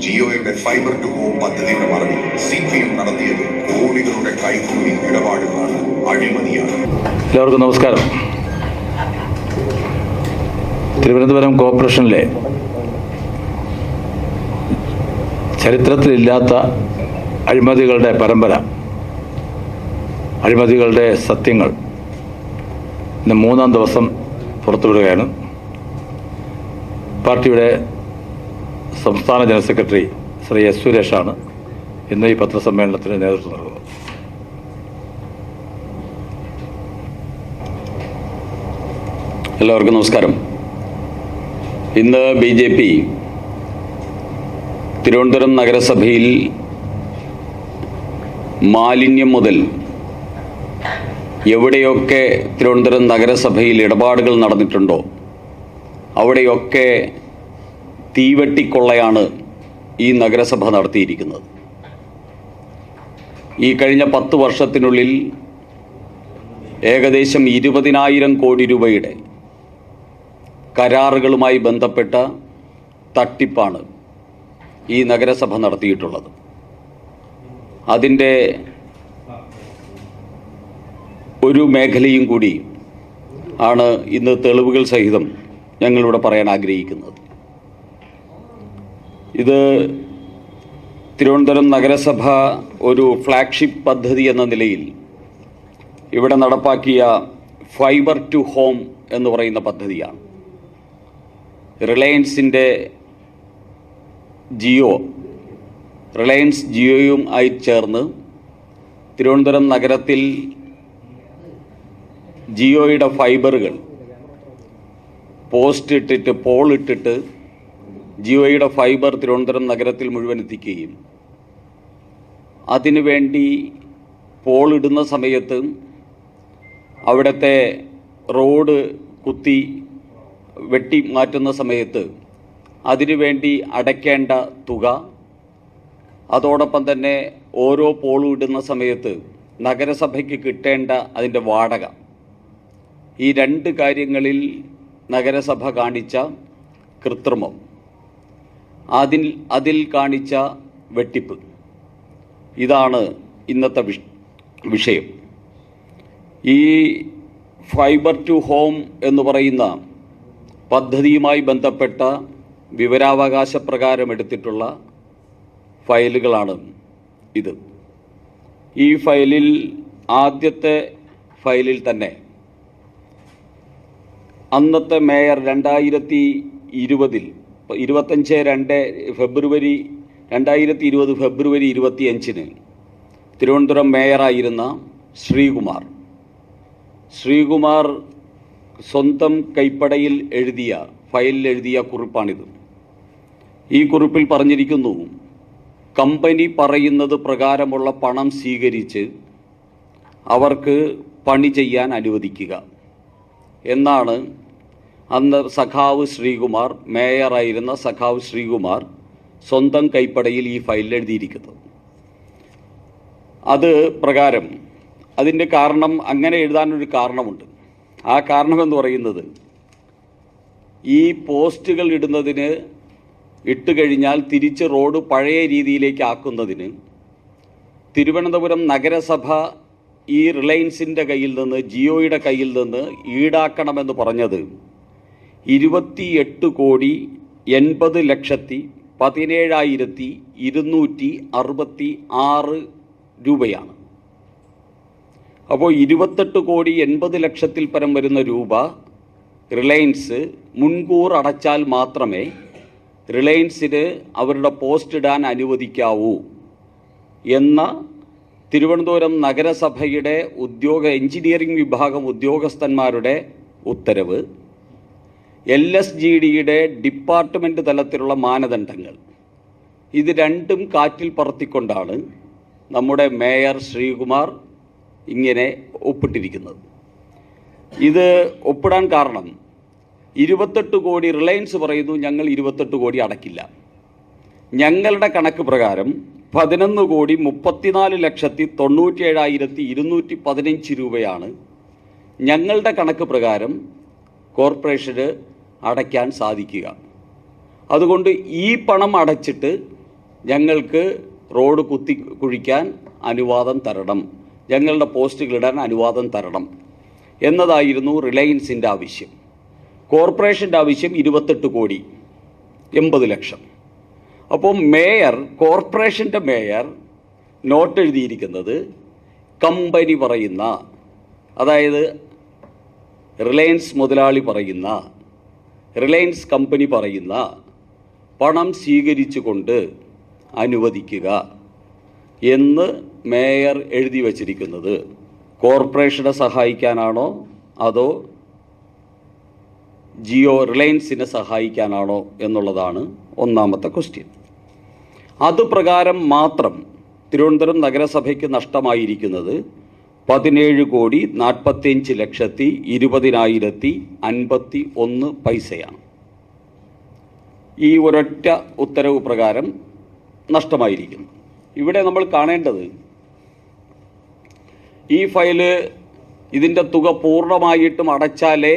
ജിയോയുടെ fibre to home പദ്ധതിയുടെ മറവിൽ CPM നടത്തിയത് കോടികളുടെ കൈക്കൂലി ഇടപാടുകളാണ്, അഴിമതിയാണ്. എല്ലാവർക്കും നമസ്കാരം. തിരുവനന്തപുരം കോർപ്പറേഷനിലെ ചരിത്രത്തിലില്ലാത്ത അഴിമതികളുടെ പരമ്പര, അഴിമതികളുടെ സത്യങ്ങൾ ഇന്ന് 3-ാം ദിവസം പുറത്തുവിടുകയാണ്. പാർട്ടിയുടെ സംസ്ഥാന ജനറൽ സെക്രട്ടറി ശ്രീ S. സുരേഷാണ് ഇന്ന് ഈ പത്രസമ്മേളനത്തിന് നേതൃത്വം നൽകുന്നത്. എല്ലാവർക്കും നമസ്കാരം. ഇന്ന് BJP തിരുവനന്തപുരം നഗരസഭയിൽ മാലിന്യം മുതൽ എവിടെയൊക്കെ തിരുവനന്തപുരം നഗരസഭയിൽ ഇടപാടുകൾ നടന്നിട്ടുണ്ടോ അവിടെയൊക്കെ തീവെട്ടിക്കൊള്ളയാണ് ഈ നഗരസഭ നടത്തിയിരിക്കുന്നത്. ഈ കഴിഞ്ഞ 10 വർഷത്തിനുള്ളിൽ ഏകദേശം 20,000 കോടി രൂപയുടെ കരാറുകളുമായി ബന്ധപ്പെട്ട തട്ടിപ്പാണ് ഈ നഗരസഭ നടത്തിയിട്ടുള്ളത്. അതിൻ്റെ ഒരു മേഖലയും കൂടി ആണ് ഇന്ന് തെളിവുകൾ സഹിതം ഞങ്ങളിവിടെ പറയാൻ ആഗ്രഹിക്കുന്നത്. ഇത് തിരുവനന്തപുരം നഗരസഭ ഒരു ഫ്ലാഗ്ഷിപ്പ് പദ്ധതി എന്ന നിലയിൽ ഇവിടെ നടപ്പാക്കിയ ഫൈബർ ടു ഹോം എന്ന് പറയുന്ന പദ്ധതിയാണ്. റിലയൻസിൻ്റെ റിലയൻസ് ജിയോയും ആയി ചേർന്ന് തിരുവനന്തപുരം നഗരത്തിൽ ജിയോയുടെ ഫൈബറുകൾ പോസ്റ്റ് ഇട്ടിട്ട് പോൾ ഇട്ടിട്ട് ജിയോയുടെ ഫൈബർ തിരുവനന്തപുരം നഗരത്തിൽ മുഴുവൻ എത്തിക്കുകയും അതിനുവേണ്ടി പോൾ ഇടുന്ന സമയത്ത് അവിടുത്തെ റോഡ് കുത്തി വെട്ടി മാറ്റുന്ന സമയത്ത് അതിനുവേണ്ടി അടയ്ക്കേണ്ട തുക, അതോടൊപ്പം തന്നെ ഓരോ പോളും ഇടുന്ന സമയത്ത് നഗരസഭയ്ക്ക് കിട്ടേണ്ട അതിൻ്റെ വാടക, ഈ 2 കാര്യങ്ങളിൽ നഗരസഭ കാണിച്ച കൃത്രിമം, അതിൽ കാണിച്ച വെട്ടിപ്പ്, ഇതാണ് ഇന്നത്തെ വിഷയം. ഈ ഫൈബർ ടു ഹോം എന്ന് പറയുന്ന പദ്ധതിയുമായി ബന്ധപ്പെട്ട വിവരാവകാശ പ്രകാരം എടുത്തിട്ടുള്ള ഫയലുകളാണ് ഇത്. ഈ ഫയലിൽ ആദ്യത്തെ ഫയലിൽ തന്നെ അന്നത്തെ മേയർ 2020 ഫെബ്രുവരി 25-ന് തിരുവനന്തപുരം മേയറായിരുന്ന ശ്രീകുമാർ സ്വന്തം കൈപ്പടയിൽ ഫയലിൽ എഴുതിയ കുറിപ്പാണിത്. ഈ കുറിപ്പിൽ പറഞ്ഞിരിക്കുന്നു, കമ്പനി പറയുന്നത് പ്രകാരമുള്ള പണം സ്വീകരിച്ച് അവർക്ക് പണി ചെയ്യാൻ അനുവദിക്കുക എന്നാണ് അന്ന് മേയറായിരുന്ന സഖാവ് ശ്രീകുമാർ സ്വന്തം കൈപ്പടയിൽ ഈ ഫയലിൽ എഴുതിയിരിക്കുന്നത്. അത് പ്രകാരം അതിൻ്റെ കാരണം, അങ്ങനെ എഴുതാനൊരു കാരണമുണ്ട്. ആ കാരണമെന്ന് പറയുന്നത്, ഈ പോസ്റ്റുകൾ ഇട്ട് കഴിഞ്ഞാൽ തിരിച്ച് റോഡ് പഴയ രീതിയിലേക്ക് ആക്കുന്നതിന് തിരുവനന്തപുരം നഗരസഭ ഈ റിലയൻസിൻ്റെ കയ്യിൽ നിന്ന്, ജിയോയുടെ കയ്യിൽ നിന്ന് ഈടാക്കണമെന്ന് പറഞ്ഞത് 28,80,17,266 രൂപയാണ്. അപ്പോൾ 28,80,00,000 പരം വരുന്ന രൂപ റിലയൻസ് മുൻകൂർ അടച്ചാൽ മാത്രമേ റിലയൻസിന് അവരുടെ പോസ്റ്റ് ഇടാൻ അനുവദിക്കാവൂ എന്ന തിരുവനന്തപുരം നഗരസഭയുടെ എഞ്ചിനീയറിംഗ് വിഭാഗം ഉദ്യോഗസ്ഥന്മാരുടെ ഉത്തരവ്, LSGDയുടെ ഡിപ്പാർട്ട്മെൻറ്റ് തലത്തിലുള്ള മാനദണ്ഡങ്ങൾ, ഇത് രണ്ടും കാറ്റിൽ പറത്തിക്കൊണ്ടാണ് നമ്മുടെ മേയർ ശ്രീകുമാർ ഇങ്ങനെ ഒപ്പിട്ടിരിക്കുന്നത്. ഇത് ഒപ്പിടാൻ കാരണം 28 കോടി റിലയൻസ് പറയുന്നു, ഞങ്ങൾ 28 കോടി അടയ്ക്കില്ല. ഞങ്ങളുടെ കണക്ക് പ്രകാരം 11,34,97,215 രൂപയാണ് ഞങ്ങളുടെ കണക്ക് പ്രകാരം കോർപ്പറേഷന് അടയ്ക്കാൻ സാധിക്കുക. അതുകൊണ്ട് ഈ പണം അടച്ചിട്ട് ഞങ്ങൾക്ക് റോഡ് കുഴിക്കാൻ അനുവാദം തരണം, ഞങ്ങളുടെ പോസ്റ്റുകളിടാൻ അനുവാദം തരണം എന്നതായിരുന്നു റിലയൻസിൻ്റെ ആവശ്യം. കോർപ്പറേഷൻ്റെ ആവശ്യം 28 കോടി 80 ലക്ഷം. അപ്പോൾ കോർപ്പറേഷൻ്റെ മേയർ നോട്ട് എഴുതിയിരിക്കുന്നത് കമ്പനി പറയുന്ന, അതായത് റിലയൻസ് മുതലാളി പറയുന്ന, റിലയൻസ് കമ്പനി പറയുന്ന പണം സ്വീകരിച്ചുകൊണ്ട് അനുവദിക്കുക എന്ന് മേയർ എഴുതി വച്ചിരിക്കുന്നത് കോർപ്പറേഷനെ സഹായിക്കാനാണോ അതോ റിലയൻസിനെ സഹായിക്കാനാണോ എന്നുള്ളതാണ് ഒന്നാമത്തെ ക്വസ്റ്റ്യൻ. അതുപ്രകാരം മാത്രം തിരുവനന്തപുരം നഗരസഭയ്ക്ക് നഷ്ടമായിരിക്കുന്നത് 17,45,20,051 പൈസയാണ്. ഈ ഒരൊറ്റ ഉത്തരവ് പ്രകാരം നഷ്ടമായിരിക്കുന്നു. ഇവിടെ നമ്മൾ കാണേണ്ടത് ഈ ഫയല് ഇതിൻ്റെ തുക പൂർണ്ണമായിട്ടും അടച്ചാലേ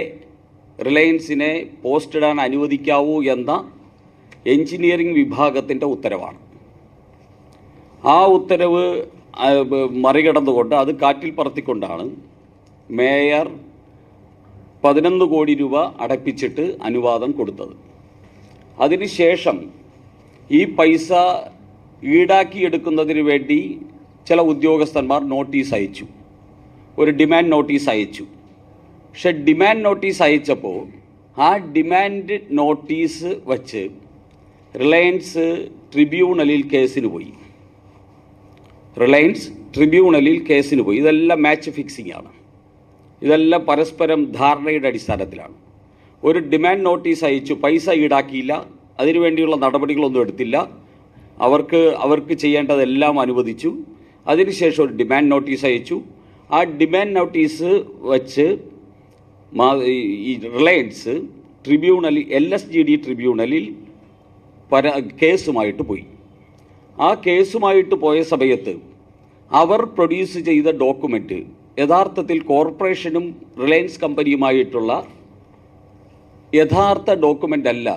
റിലയൻസിനെ പോസ്റ്റിടാൻ അനുവദിക്കാവൂ എന്ന എഞ്ചിനീയറിംഗ് വിഭാഗത്തിൻ്റെ ഉത്തരവാണ്. ആ ഉത്തരവ് മറികടന്നുകൊണ്ട്, അത് കാറ്റിൽ പറത്തിക്കൊണ്ടാണ് മേയർ 11 കോടി രൂപ അടപ്പിച്ചിട്ട് അനുവാദം കൊടുത്തത്. അതിനുശേഷം ഈ പൈസ ഈടാക്കിയെടുക്കുന്നതിന് വേണ്ടി ചില ഉദ്യോഗസ്ഥന്മാർ നോട്ടീസ് അയച്ചു, ഒരു ഡിമാൻഡ് നോട്ടീസ് അയച്ചു. പക്ഷെ ഡിമാൻഡ് നോട്ടീസ് അയച്ചപ്പോൾ ആ ഡിമാൻഡ് നോട്ടീസ് വച്ച് റിലയൻസ് ട്രിബ്യൂണലിൽ കേസിന് പോയി. ഇതെല്ലാം മാച്ച് ഫിക്സിംഗ് ആണ്. ഇതെല്ലാം പരസ്പരം ധാരണയുടെ അടിസ്ഥാനത്തിലാണ്. ഒരു ഡിമാൻഡ് നോട്ടീസ് അയച്ചു, പൈസ ഈടാക്കിയില്ല, അതിനുവേണ്ടിയുള്ള നടപടികളൊന്നും എടുത്തില്ല, അവർക്ക് ചെയ്യേണ്ടതെല്ലാം അനുവദിച്ചു. അതിനുശേഷം ഒരു ഡിമാൻഡ് നോട്ടീസ് അയച്ചു. ആ ഡിമാൻഡ് നോട്ടീസ് വച്ച് ഈ റിലയൻസ് ട്രിബ്യൂണലിൽ, LSGD ട്രിബ്യൂണലിൽ കേസുമായിട്ട് പോയി. ആ കേസുമായിട്ട് പോയ സമയത്ത് അവർ പ്രൊഡ്യൂസ് ചെയ്ത ഡോക്യുമെൻ്റ് യഥാർത്ഥത്തിൽ കോർപ്പറേഷനും റിലയൻസ് കമ്പനിയുമായിട്ടുള്ള യഥാർത്ഥ ഡോക്യുമെൻ്റ് അല്ല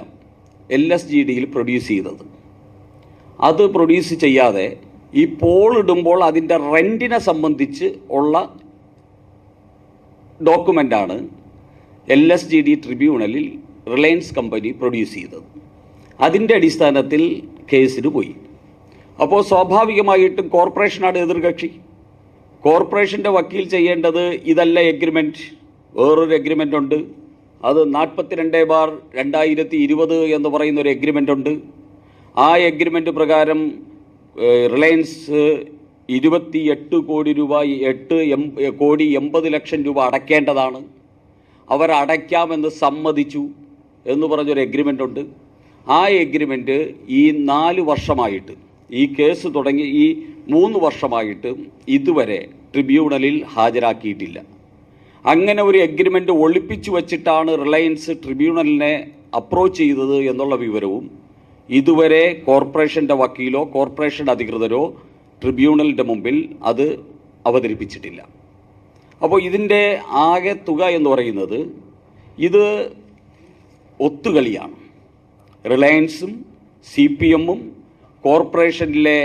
LSGDയിൽ പ്രൊഡ്യൂസ് ചെയ്തത്. അത് പ്രൊഡ്യൂസ് ചെയ്യാതെ ഈ പോൾ ഇടുമ്പോൾ അതിൻ്റെ റെൻറ്റിനെ സംബന്ധിച്ച് ഉള്ള ഡോക്യുമെൻ്റാണ് LSGD ട്രിബ്യൂണലിൽ റിലയൻസ് കമ്പനി പ്രൊഡ്യൂസ് ചെയ്തത്. അതിൻ്റെ അടിസ്ഥാനത്തിൽ കേസിന് പോയി. അപ്പോൾ സ്വാഭാവികമായിട്ടും കോർപ്പറേഷനാണ് എതിർകക്ഷി. കോർപ്പറേഷൻ്റെ വക്കീൽ ചെയ്യേണ്ടത് ഇതല്ല എഗ്രിമെൻറ്റ്, വേറൊരു എഗ്രിമെൻ്റ് ഉണ്ട്, അത് 42/2020 എന്ന് പറയുന്ന ഒരു എഗ്രിമെൻ്റ് ഉണ്ട്. ആ എഗ്രിമെൻ്റ് പ്രകാരം റിലയൻസ് 28 കോടി രൂപ 8,80,00,000 രൂപ അടയ്ക്കേണ്ടതാണ്. അവരടയ്ക്കാമെന്ന് സമ്മതിച്ചു എന്ന് പറഞ്ഞൊരു എഗ്രിമെൻ്റ് ഉണ്ട്. ആ എഗ്രിമെൻ്റ് ഈ 4 വർഷമായിട്ട്, ഈ കേസ് തുടങ്ങി ഈ 3 വർഷമായിട്ട് ഇതുവരെ ട്രിബ്യൂണലിൽ ഹാജരാക്കിയിട്ടില്ല. അങ്ങനെ ഒരു എഗ്രിമെൻ്റ് ഒളിപ്പിച്ചു വച്ചിട്ടാണ് റിലയൻസ് ട്രിബ്യൂണലിനെ അപ്രോച്ച് ചെയ്തത് എന്നുള്ള വിവരവും ഇതുവരെ കോർപ്പറേഷൻ്റെ വക്കീലോ കോർപ്പറേഷൻ അധികൃതരോ ട്രിബ്യൂണലിൻ്റെ മുമ്പിൽ അത് അവതരിപ്പിച്ചിട്ടില്ല. അപ്പോൾ ഇതിൻ്റെ ആകെ തുക എന്ന് പറയുന്നത് ഇത് ഒത്തുകളിയാണ്. റിലയൻസും CPM-ഉം കോർപ്പറേഷനിലെ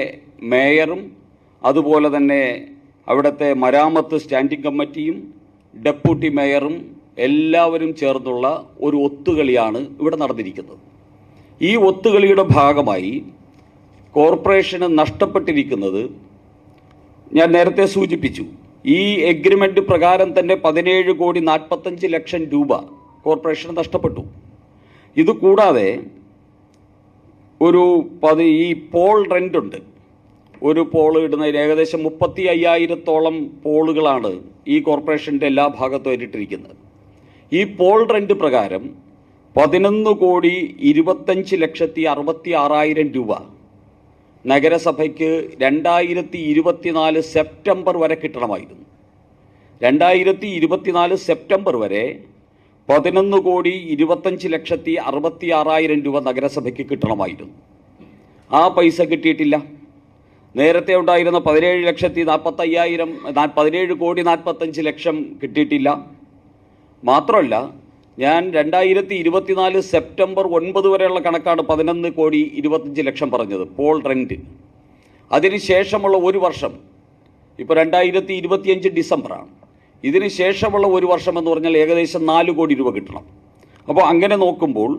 മേയറും അതുപോലെ തന്നെ അവിടുത്തെ മരാമത്ത് സ്റ്റാൻഡിംഗ് കമ്മിറ്റിയും ഡെപ്യൂട്ടി മേയറും എല്ലാവരും ചേർന്നുള്ള ഒരു ഒത്തുകളിയാണ് ഇവിടെ നടന്നിരിക്കുന്നത്. ഈ ഒത്തുകളിയുടെ ഭാഗമായി കോർപ്പറേഷന് നഷ്ടപ്പെട്ടിരിക്കുന്നത് ഞാൻ നേരത്തെ സൂചിപ്പിച്ചു. ഈ എഗ്രിമെൻ്റ് പ്രകാരം തന്നെ 17,45,00,000 രൂപ കോർപ്പറേഷന് നഷ്ടപ്പെട്ടു. ഇതുകൂടാതെ ഈ പോൾ റെൻ്റ് ഉണ്ട്. ഒരു പോൾ ഇടുന്നതിന് ഏകദേശം 35,000-ഓളം പോളുകളാണ് ഈ കോർപ്പറേഷൻ്റെ എല്ലാ ഭാഗത്തും ഇട്ടിരിക്കുന്നത്. ഈ പോൾ റെൻ്റ് പ്രകാരം 11,25,66,000 രൂപ നഗരസഭയ്ക്ക് 2024 സെപ്റ്റംബർ വരെ കിട്ടണമായിരുന്നു. 2024 സെപ്റ്റംബർ വരെ 11,25,66,000 രൂപ നഗരസഭയ്ക്ക് കിട്ടണമായിരുന്നു. ആ പൈസ കിട്ടിയിട്ടില്ല. നേരത്തെ ഉണ്ടായിരുന്ന 17,45,000 കിട്ടിയിട്ടില്ല. മാത്രമല്ല ഞാൻ 2024 സെപ്റ്റംബർ 9 വരെയുള്ള കണക്കാണ് 11,25,00,000 പറഞ്ഞത് പോൾ റെൻറ്റ്. അതിനുശേഷമുള്ള ഒരു വർഷം, ഇപ്പോൾ 2025 ഡിസംബറാണ്, ഇതിന് ശേഷമുള്ള ഒരു വർഷം എന്ന് പറഞ്ഞാൽ ഏകദേശം 4 കോടി രൂപ കിട്ടണം. അപ്പോൾ അങ്ങനെ നോക്കുമ്പോൾ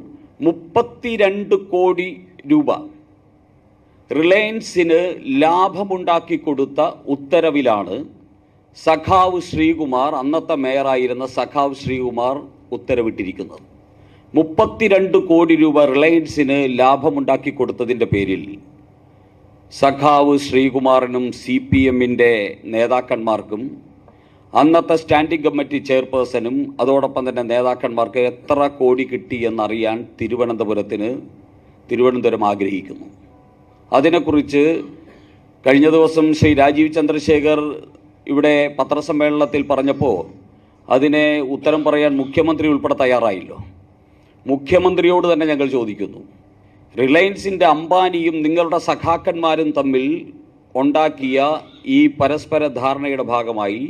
32 കോടി രൂപ റിലയൻസിന് ലാഭമുണ്ടാക്കി കൊടുത്ത ഉത്തരവിലാണ് സഖാവ് ശ്രീകുമാർ, അന്നത്തെ മേയറായിരുന്ന സഖാവ് ശ്രീകുമാർ ഉത്തരവിട്ടിരിക്കുന്നത്. 32 കോടി രൂപ റിലയൻസിന് ലാഭമുണ്ടാക്കി കൊടുത്തതിൻ്റെ പേരിൽ സഖാവ് ശ്രീകുമാറിനും CPM-ൻ്റെ നേതാക്കന്മാർക്കും അന്നത്തെ സ്റ്റാൻഡിംഗ് കമ്മിറ്റി ചെയർപേഴ്സണും അതോടൊപ്പം തന്നെ നേതാക്കന്മാർക്ക് എത്ര കോടി കിട്ടി എന്നറിയാൻ തിരുവനന്തപുരം ആഗ്രഹിക്കുന്നു. അതിനെക്കുറിച്ച് കഴിഞ്ഞ ദിവസം ശ്രീ രാജീവ് ചന്ദ്രശേഖർ ഇവിടെ പത്രസമ്മേളനത്തിൽ പറഞ്ഞപ്പോൾ അതിനെ ഉത്തരം പറയാൻ മുഖ്യമന്ത്രി ഉൾപ്പെടെ തയ്യാറായില്ലോ. മുഖ്യമന്ത്രിയോട് തന്നെ ഞങ്ങൾ ചോദിക്കുന്നു, റിലയൻസിൻ്റെ അംബാനിയും നിങ്ങളുടെ സഖാക്കന്മാരും തമ്മിൽ ഉണ്ടാക്കിയ ഈ പരസ്പര ധാരണയുടെ ഭാഗമായി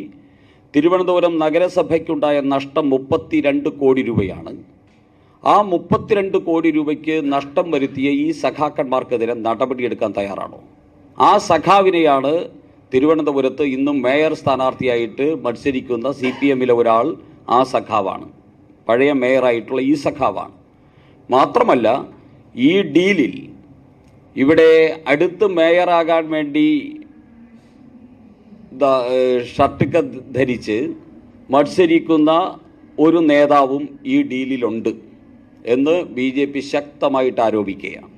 തിരുവനന്തപുരം നഗരസഭയ്ക്കുണ്ടായ നഷ്ടം 32 കോടി രൂപയാണ്. ആ 32 കോടി രൂപയ്ക്ക് നഷ്ടം വരുത്തിയ ഈ സഖാക്കന്മാർക്കെതിരെ നടപടിയെടുക്കാൻ തയ്യാറാണോ? ആ സഖാവിനെയാണ് തിരുവനന്തപുരത്ത് ഇന്നും മേയർ സ്ഥാനാർത്ഥിയായിട്ട് മത്സരിക്കുന്ന CPM-ലെ ഒരാൾ. ആ സഖാവാണ്, പഴയ മേയറായിട്ടുള്ള ഈ സഖാവാണ്. മാത്രമല്ല, ഈ ഡീലിൽ ഇവിടെ അടുത്ത് മേയറാകാൻ വേണ്ടി ഷർട്ടൊക്കെ ധരിച്ച് മത്സരിക്കുന്ന ഒരു നേതാവും ഈ ഡീലിലുണ്ട് എന്ന് BJP ശക്തമായിട്ട് ആരോപിക്കുകയാണ്.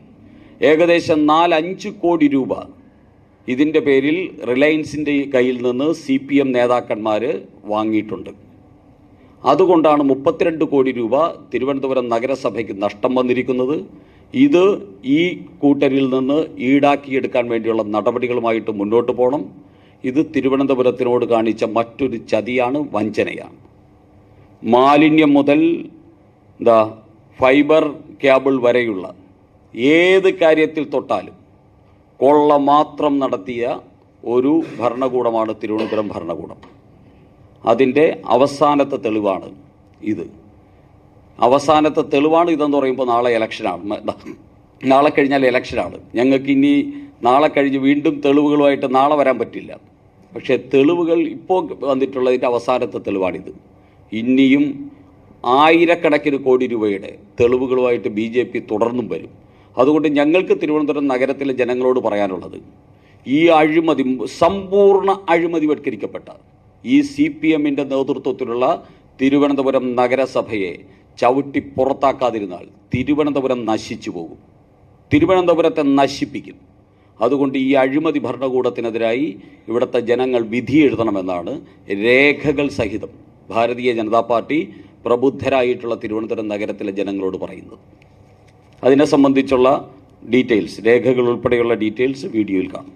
ഏകദേശം 4-5 കോടി രൂപ ഇതിൻ്റെ പേരിൽ റിലയൻസിൻ്റെ കയ്യിൽ നിന്ന് CPM നേതാക്കന്മാർ വാങ്ങിയിട്ടുണ്ട്. അതുകൊണ്ടാണ് 32 കോടി രൂപ തിരുവനന്തപുരം നഗരസഭയ്ക്ക് നഷ്ടം വന്നിരിക്കുന്നത്. ഇത് ഈ കൂട്ടരിൽ നിന്ന് ഈടാക്കിയെടുക്കാൻ വേണ്ടിയുള്ള നടപടികളുമായിട്ട് മുന്നോട്ട് പോകണം. ഇത് തിരുവനന്തപുരത്തിനോട് കാണിച്ച മറ്റൊരു ചതിയാണ്, വഞ്ചനയാണ്. മാലിന്യം മുതൽ ഫൈബർ കേബിൾ വരെയുള്ള ഏത് കാര്യത്തിൽ തൊട്ടാലും കൊള്ള മാത്രം നടത്തിയ ഒരു ഭരണകൂടമാണ് തിരുവനന്തപുരം ഭരണകൂടം. അതിൻ്റെ അവസാനത്തെ തെളിവാണ് ഇത്. അവസാനത്തെ തെളിവാണ് ഇതെന്ന് പറയുമ്പോൾ നാളെ ഇലക്ഷനാണ്, നാളെ കഴിഞ്ഞാൽ ഇലക്ഷനാണ്. ഞങ്ങൾക്ക് ഇനി നാളെ കഴിഞ്ഞ് വീണ്ടും തെളിവുകളുമായിട്ട് നാളെ വരാൻ പറ്റില്ല. പക്ഷേ തെളിവുകൾ ഇപ്പോൾ വന്നിട്ടുള്ളതിൻ്റെ അവസാനത്തെ തെളിവാണിത്. ഇനിയും ആയിരക്കണക്കിന് കോടി രൂപയുടെ തെളിവുകളുമായിട്ട് BJP തുടർന്നും വരും. അതുകൊണ്ട് ഞങ്ങൾക്ക് തിരുവനന്തപുരം നഗരത്തിലെ ജനങ്ങളോട് പറയാനുള്ളത്, ഈ അഴിമതി, സമ്പൂർണ്ണ അഴിമതിവൽക്കരിക്കപ്പെട്ട ഈ CPM-ൻ്റെ നേതൃത്വത്തിലുള്ള തിരുവനന്തപുരം നഗരസഭയെ ചവിട്ടി പുറത്താക്കാതിരുന്നാൽ തിരുവനന്തപുരം നശിച്ചു പോകും, തിരുവനന്തപുരത്തെ നശിപ്പിക്കും. അതുകൊണ്ട് ഈ അഴിമതി ഭരണകൂടത്തിനെതിരായി ഇവിടുത്തെ ജനങ്ങൾ വിധി എഴുതണമെന്നാണ് രേഖകൾ സഹിതം ഭാരതീയ ജനതാ പാർട്ടി പ്രബുദ്ധരായിട്ടുള്ള തിരുവനന്തപുരം നഗരത്തിലെ ജനങ്ങളോട് പറയുന്നത്. അതിനെ സംബന്ധിച്ചുള്ള ഡീറ്റെയിൽസ്, രേഖകൾ ഉൾപ്പെടെയുള്ള ഡീറ്റെയിൽസ് വീഡിയോയിൽ കാണും.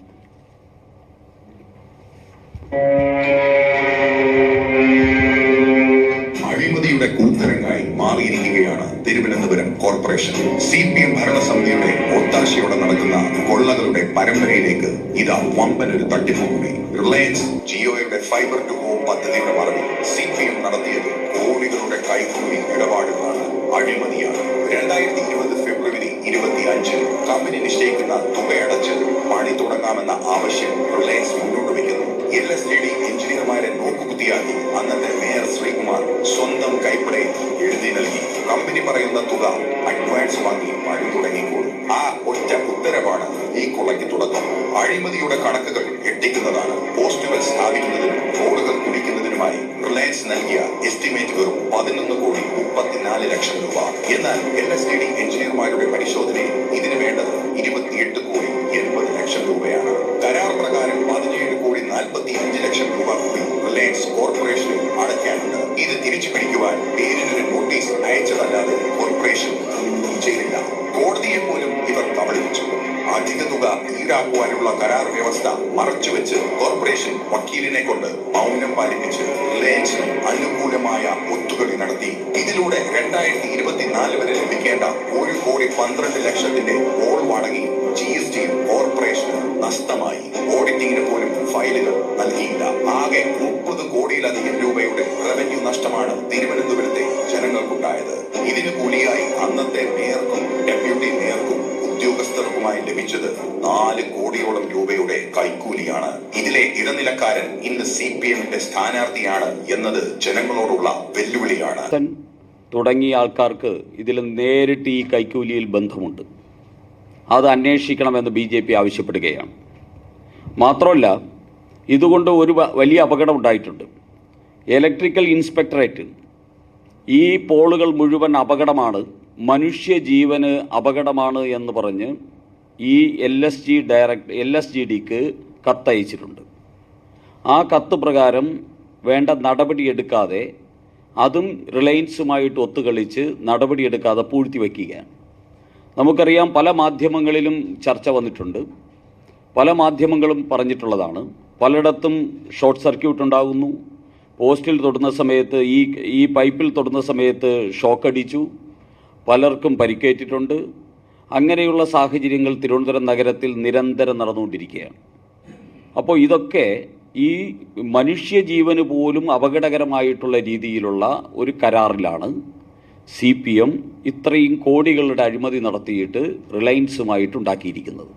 അഴിമതിയുടെ കൂത്തരങ്ങായി മാറിയിരിക്കുകയാണ് തിരുവനന്തപുരം കോർപ്പറേഷൻ. CPM ഭരണസമിതിയുടെ ഒത്താശയോടെ നടക്കുന്ന കൊള്ളകളുടെ പരമ്പരയിലേക്ക് ഇതാ വമ്പനൊരു തട്ടിപ്പ് കൂടി. റിലയൻസ് ജിയോയുടെ ഫൈബർ ടു ഹോം പദ്ധതിയുടെ മറവിൽ CPM നടത്തിയത് കോടികളുടെ കൈക്കൂലി ഇടപാടുകളാണ്, അഴിമതിയാണ്. 2020 ഫെബ്രുവരി 25 കമ്പനി നിശ്ചയിക്കുന്ന തുകയടച്ച് പണി തുടങ്ങാമെന്ന ആവശ്യം റിലയൻസ് മുന്നോട്ട് വയ്ക്കുന്നു. LSTD എഞ്ചിനീയർമാരെ നോക്കുകുത്തിയാക്കി അന്നത്തെ മേയർ ശ്രീകുമാർ സ്വന്തം കൈപ്പടയിൽ എഴുതി നൽകി. കമ്പനി പറയുന്ന തുക അഡ്വാൻസ് വാങ്ങി പണി തുടങ്ങിക്കോളും. ആ ഒറ്റ ഉത്തരവാണ് ഈ കൊള്ളയ്ക്ക് തുടക്കം. അഴിമതിയുടെ കണക്കുകൾ ഞെട്ടിക്കുന്നതാണ്. പോസ്റ്റുകൾ സ്ഥാപിക്കുന്നതിനും റോഡുകൾ കുടിക്കുന്നതിനുമായി റിലയൻസ് നൽകിയ എസ്റ്റിമേറ്റ് വെറും 11,34,00,000 രൂപ. എന്നാൽ LSTD എഞ്ചിനീയർമാരുടെ പരിശോധനയിൽ ഇതിന് വേണ്ടത് 28,80,00,000 രൂപയാണ്. കരാർ പ്രകാരം 17,45,00,000 രൂപ കൂടി റിലയൻസ് കോർപ്പറേഷന് അടയ്ക്കാനുണ്ട്. ഇത് തിരിച്ചു പിടിക്കുവാൻ പേരിനൊരു നോട്ടീസ് അയച്ചതല്ലാതെ കോർപ്പറേഷൻ ഒന്നും ചെയ്തില്ല. കോടതിയെ പോലും ഇവർ കബളിപ്പിച്ചു. അധിക തുക ഈടാക്കുവാനുള്ള കരാർ വ്യവസ്ഥ മറച്ചുവെച്ച് കോർപ്പറേഷൻ വക്കീലിനെ കൊണ്ട് മൗനം പാലിപ്പിച്ച് റിലയൻസിന് അനുകൂലമായ ഒത്തുകളി നടത്തി. ഇതിലൂടെ 2024 വരെ ലഭിക്കേണ്ട 1,12,00,000 ഓൾ വാടകയിൽ GST കോർപ്പറേഷന് നഷ്ടമായി. ഓഡിറ്റിംഗിന് പോലും ഫയലുകൾ നൽകിയില്ല. ആകെ 30 കോടിയിലധികം രൂപയുടെ റവന്യൂ നഷ്ടമാണ് തിരുവനന്തപുരത്തെ ജനങ്ങൾക്കുണ്ടായത്. അന്നത്തെ മേയർക്കും ഡെപ്യൂട്ടി മേയർക്കും ഉദ്യോഗസ്ഥർക്കുമായി ലഭിച്ചത് 4 കോടിയോളം രൂപയുടെ കൈക്കൂലിയാണ്. ഇതിലെ ഇടനിലക്കാരൻ ഇന്ന് CPMന്റെ സ്ഥാനാർത്ഥിയാണ് എന്നത് ജനങ്ങളോടുള്ള വെല്ലുവിളിയാണ്. തുടങ്ങിയ ആൾക്കാർക്ക് ഇതിൽ നേരിട്ട് ഈ കൈക്കൂലിയിൽ ബന്ധമുണ്ട്. അത് അന്വേഷിക്കണമെന്ന് BJP ആവശ്യപ്പെടുകയാണ്. മാത്രമല്ല, ഇതുകൊണ്ട് ഒരു വലിയ അപകടം ഉണ്ടായിട്ടുണ്ട്. ഇലക്ട്രിക്കൽ ഇൻസ്പെക്ടറേറ്റ് ഈ പോളുകൾ മുഴുവൻ അപകടമാണ്, മനുഷ്യജീവന് അപകടമാണ് എന്ന് പറഞ്ഞ് ഈ LSGDക്ക് കത്തയച്ചിട്ടുണ്ട്. ആ കത്ത് പ്രകാരം വേണ്ട നടപടിയെടുക്കാതെ, അതും റിലയൻസുമായിട്ട് ഒത്തുകളിച്ച് നടപടിയെടുക്കാതെ പൂഴ്ത്തിവെക്കുകയാണ്. നമുക്കറിയാം, പല മാധ്യമങ്ങളിലും ചർച്ച വന്നിട്ടുണ്ട്, പല മാധ്യമങ്ങളും പറഞ്ഞിട്ടുള്ളതാണ്. പലയിടത്തും ഷോർട്ട് സർക്യൂട്ട് ഉണ്ടാകുന്നു, പോസ്റ്റിൽ തൊടുന്ന സമയത്ത് ഈ പൈപ്പിൽ തൊടുന്ന സമയത്ത് ഷോക്കടിച്ചു, പലർക്കും പരിക്കേറ്റിട്ടുണ്ട്. അങ്ങനെയുള്ള സാഹചര്യങ്ങൾ തിരുവനന്തപുരം നഗരത്തിൽ നിരന്തരം നടന്നുകൊണ്ടിരിക്കുകയാണ്. അപ്പോൾ ഇതൊക്കെ ഈ മനുഷ്യജീവന് പോലും അപകടകരമായിട്ടുള്ള രീതിയിലുള്ള ഒരു കരാറിലാണ് CPM ഇത്രയും കോടികളുടെ അഴിമതി നടത്തിയിട്ട് റിലയൻസുമായിട്ടുണ്ടാക്കിയിരിക്കുന്നത്.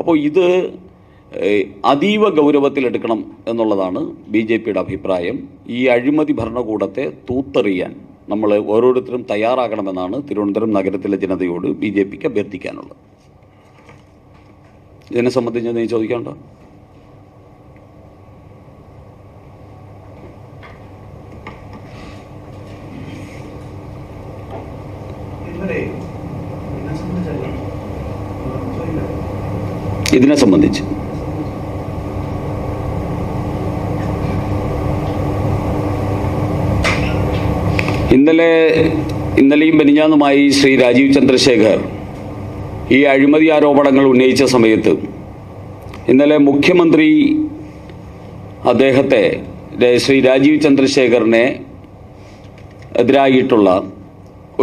അപ്പോൾ ഇത് അതീവ ഗൗരവത്തിലെടുക്കണം എന്നുള്ളതാണ് BJPയുടെ അഭിപ്രായം. ഈ അഴിമതി ഭരണകൂടത്തെ തൂത്തെറിയാൻ നമ്മൾ ഓരോരുത്തരും തയ്യാറാകണമെന്നാണ് തിരുവനന്തപുരം നഗരത്തിലെ ജനതയോട് BJPക്ക് അഭ്യർത്ഥിക്കാനുള്ളത്. ഇതിനെ സംബന്ധിച്ച് നീ ചോദിക്കാനുണ്ടോ? ഇതിനെ സംബന്ധിച്ച് ഇന്നലെയും മിനിഞ്ഞാന്നുമായി ശ്രീ രാജീവ് ചന്ദ്രശേഖർ ഈ അഴിമതി ആരോപണങ്ങൾ ഉന്നയിച്ച സമയത്ത് ഇന്നലെ മുഖ്യമന്ത്രി അദ്ദേഹത്തെ ശ്രീ രാജീവ് ചന്ദ്രശേഖറിനെ എതിരായിട്ടുള്ള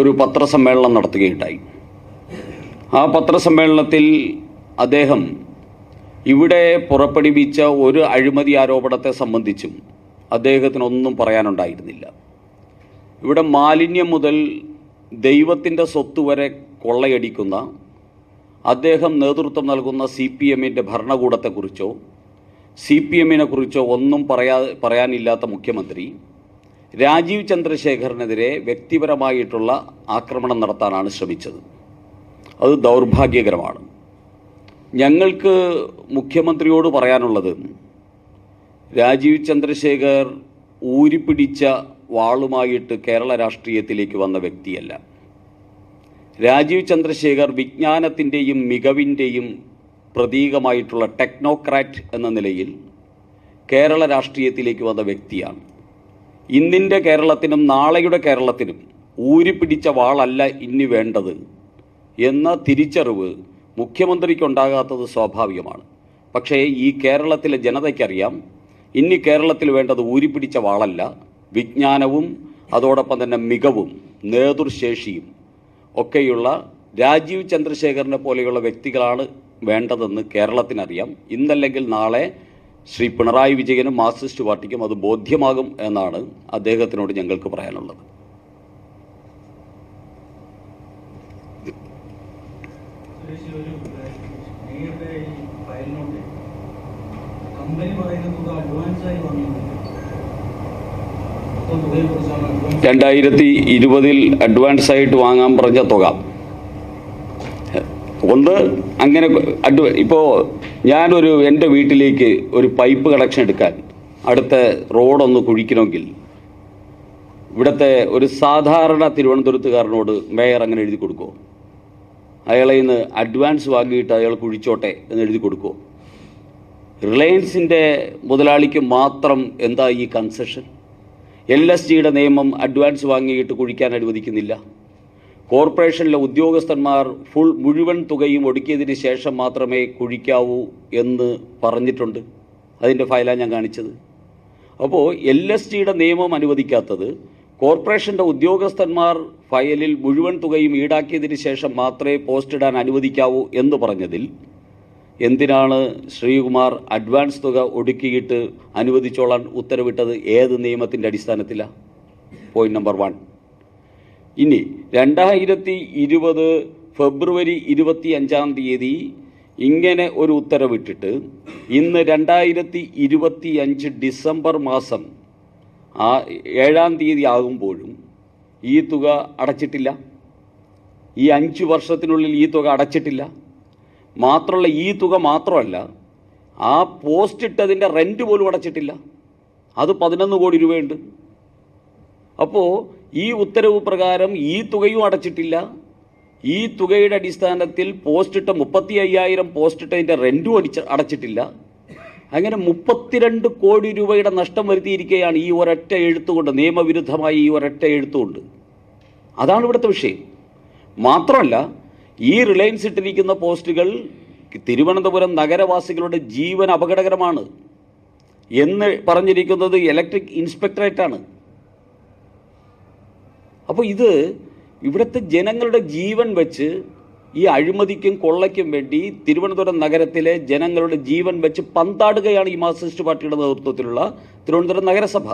ഒരു പത്രസമ്മേളനം നടത്തുകയുണ്ടായി. ആ പത്രസമ്മേളനത്തിൽ അദ്ദേഹം ഇവിടെ പുറപ്പെടുവിച്ച ഒരു അഴിമതി ആരോപണത്തെ സംബന്ധിച്ചും അദ്ദേഹത്തിനൊന്നും പറയാനുണ്ടായിരുന്നില്ല. ഇവിടെ മാലിന്യം മുതൽ ദൈവത്തിൻ്റെ സ്വത്ത് വരെ കൊള്ളയടിക്കുന്ന അദ്ദേഹം നേതൃത്വം നൽകുന്ന CPMന്റെ ഭരണകൂടത്തെക്കുറിച്ചോ CPMനെ കുറിച്ചോ ഒന്നും പറയാനില്ലാത്ത മുഖ്യമന്ത്രി രാജീവ് ചന്ദ്രശേഖറിനെതിരെ വ്യക്തിപരമായിട്ടുള്ള ആക്രമണം നടത്താനാണ് ശ്രമിച്ചത്. അത് ദൗർഭാഗ്യകരമാണ്. ഞങ്ങൾക്ക് മുഖ്യമന്ത്രിയോട് പറയാനുള്ളത്, രാജീവ് ചന്ദ്രശേഖർ ഊരിപ്പിടിച്ച വാളുമായിട്ട് കേരള രാഷ്ട്രീയത്തിലേക്ക് വന്ന വ്യക്തിയല്ല. രാജീവ് ചന്ദ്രശേഖർ വിജ്ഞാനത്തിൻ്റെയും മികവിൻ്റെയും പ്രതീകമായിട്ടുള്ള ടെക്നോക്രാറ്റ് എന്ന നിലയിൽ കേരള രാഷ്ട്രീയത്തിലേക്ക് വന്ന വ്യക്തിയാണ്. ഇന്നിൻ്റെ കേരളത്തിനും നാളെയുടെ കേരളത്തിനും ഊരിപ്പിടിച്ച വാളല്ല ഇനി വേണ്ടത് എന്ന തിരിച്ചറിവ് മുഖ്യമന്ത്രിക്കുണ്ടാകാത്തത് സ്വാഭാവികമാണ്. പക്ഷേ ഈ കേരളത്തിലെ ജനതയ്ക്കറിയാം, ഇനി കേരളത്തിൽ വേണ്ടത് ഊരിപ്പിടിച്ച വാളല്ല, വിജ്ഞാനവും അതോടൊപ്പം തന്നെ മികവും നേതൃശേഷിയും ഒക്കെയുള്ള രാജീവ് ചന്ദ്രശേഖറിനെ പോലെയുള്ള വ്യക്തികളാണ് വേണ്ടതെന്ന് കേരളത്തിനറിയാം. ഇന്നല്ലെങ്കിൽ നാളെ ശ്രീ പിണറായി വിജയനും മാർക്സിസ്റ്റ് പാർട്ടിക്കും അത് ബോധ്യമാകും എന്നാണ് അദ്ദേഹത്തിനോട് ഞങ്ങൾക്ക് പറയാനുള്ളത്. $2020 അഡ്വാൻസ് ആയിട്ട് വാങ്ങാൻ പറഞ്ഞ തുക ഒന്ന് അങ്ങനെ ഇപ്പോൾ എൻ്റെ വീട്ടിലേക്ക് ഒരു പൈപ്പ് കണക്ഷൻ എടുക്കാൻ അടുത്ത റോഡൊന്ന് കുഴിക്കണമെങ്കിൽ ഇവിടുത്തെ ഒരു സാധാരണ തിരുവനന്തപുരത്തുകാരനോട് മേയർ അങ്ങനെ എഴുതി കൊടുക്കുമോ? അയാളെ നിന്ന് അഡ്വാൻസ് വാങ്ങിയിട്ട് അയാൾ കുഴിച്ചോട്ടെ എന്ന് എഴുതി കൊടുക്കുമോ? റിലയൻസിൻ്റെ മുതലാളിക്ക് മാത്രം എന്താ ഈ കൺസെഷൻ? LSGയുടെ നിയമം അഡ്വാൻസ് വാങ്ങിയിട്ട് കുഴിക്കാൻ അനുവദിക്കുന്നില്ല. കോർപ്പറേഷനിലെ ഉദ്യോഗസ്ഥന്മാർ മുഴുവൻ തുകയും ഒടുക്കിയതിന് ശേഷം മാത്രമേ കുഴിക്കാവൂ എന്ന് പറഞ്ഞിട്ടുണ്ട്. അതിൻ്റെ ഫയലാണ് ഞാൻ കാണിച്ചത്. അപ്പോൾ LSGയുടെ നിയമം അനുവദിക്കാത്തത് കോർപ്പറേഷൻ്റെ ഉദ്യോഗസ്ഥന്മാർ ഫയലിൽ മുഴുവൻ തുകയും ഈടാക്കിയതിന് ശേഷം മാത്രമേ പോസ്റ്റ് ഇടാൻ അനുവദിക്കാവൂ എന്ന് പറഞ്ഞതിൽ എന്തിനാണ് ശ്രീകുമാർ അഡ്വാൻസ് തുക ഒടുക്കിയിട്ട് അനുവദിച്ചോളാൻ ഉത്തരവിട്ടത്? ഏത് നിയമത്തിൻ്റെ അടിസ്ഥാനത്തിലാണ്? Point number 1. ഇനി 2020 ഫെബ്രുവരി 25 ഇങ്ങനെ ഒരു ഉത്തരവിട്ടിട്ട് ഇന്ന് 2025 ഡിസംബർ മാസം 7 ആകുമ്പോഴും ഈ തുക അടച്ചിട്ടില്ല. ഈ 5 വർഷത്തിനുള്ളിൽ ഈ തുക അടച്ചിട്ടില്ല. മാത്രമല്ല, ഈ തുക മാത്രമല്ല, ആ പോസ്റ്റ് ഇട്ടതിൻ്റെ റെൻറ്റ് പോലും അടച്ചിട്ടില്ല. അത് 11 കോടി രൂപയുണ്ട്. അപ്പോൾ ഈ ഉത്തരവ് പ്രകാരം ഈ തുകയും അടച്ചിട്ടില്ല. ഈ തുകയുടെ അടിസ്ഥാനത്തിൽ പോസ്റ്റ് ഇട്ട 35,000 പോസ്റ്റ് ഇട്ടതിൻ്റെ റെൻറ്റും അടച്ചിട്ടില്ല. അങ്ങനെ 32 കോടി രൂപയുടെ നഷ്ടം വരുത്തിയിരിക്കുകയാണ് ഈ ഒരൊറ്റ എഴുത്തുകൊണ്ട്, നിയമവിരുദ്ധമായി ഈ ഒരൊറ്റ എഴുത്തുകൊണ്ട്. അതാണ് ഇവിടുത്തെ വിഷയം. മാത്രമല്ല, ഈ റിലയൻസ് ഇട്ടിരിക്കുന്ന പോസ്റ്റുകൾ തിരുവനന്തപുരം നഗരവാസികളുടെ ജീവൻ അപകടകരമാണ് എന്ന് പറഞ്ഞിരിക്കുന്നത് ഇലക്ട്രിക് ഇൻസ്പെക്ടറേറ്റാണ്. അപ്പോൾ ഇത് ഇവിടുത്തെ ജനങ്ങളുടെ ജീവൻ വെച്ച് ഈ അഴിമതിക്കും കൊള്ളയ്ക്കും വേണ്ടി തിരുവനന്തപുരം നഗരത്തിലെ ജനങ്ങളുടെ ജീവൻ വെച്ച് പന്താടുകയാണ് ഈ മാർക്സിസ്റ്റ് പാർട്ടിയുടെ നേതൃത്വത്തിലുള്ള തിരുവനന്തപുരം നഗരസഭ.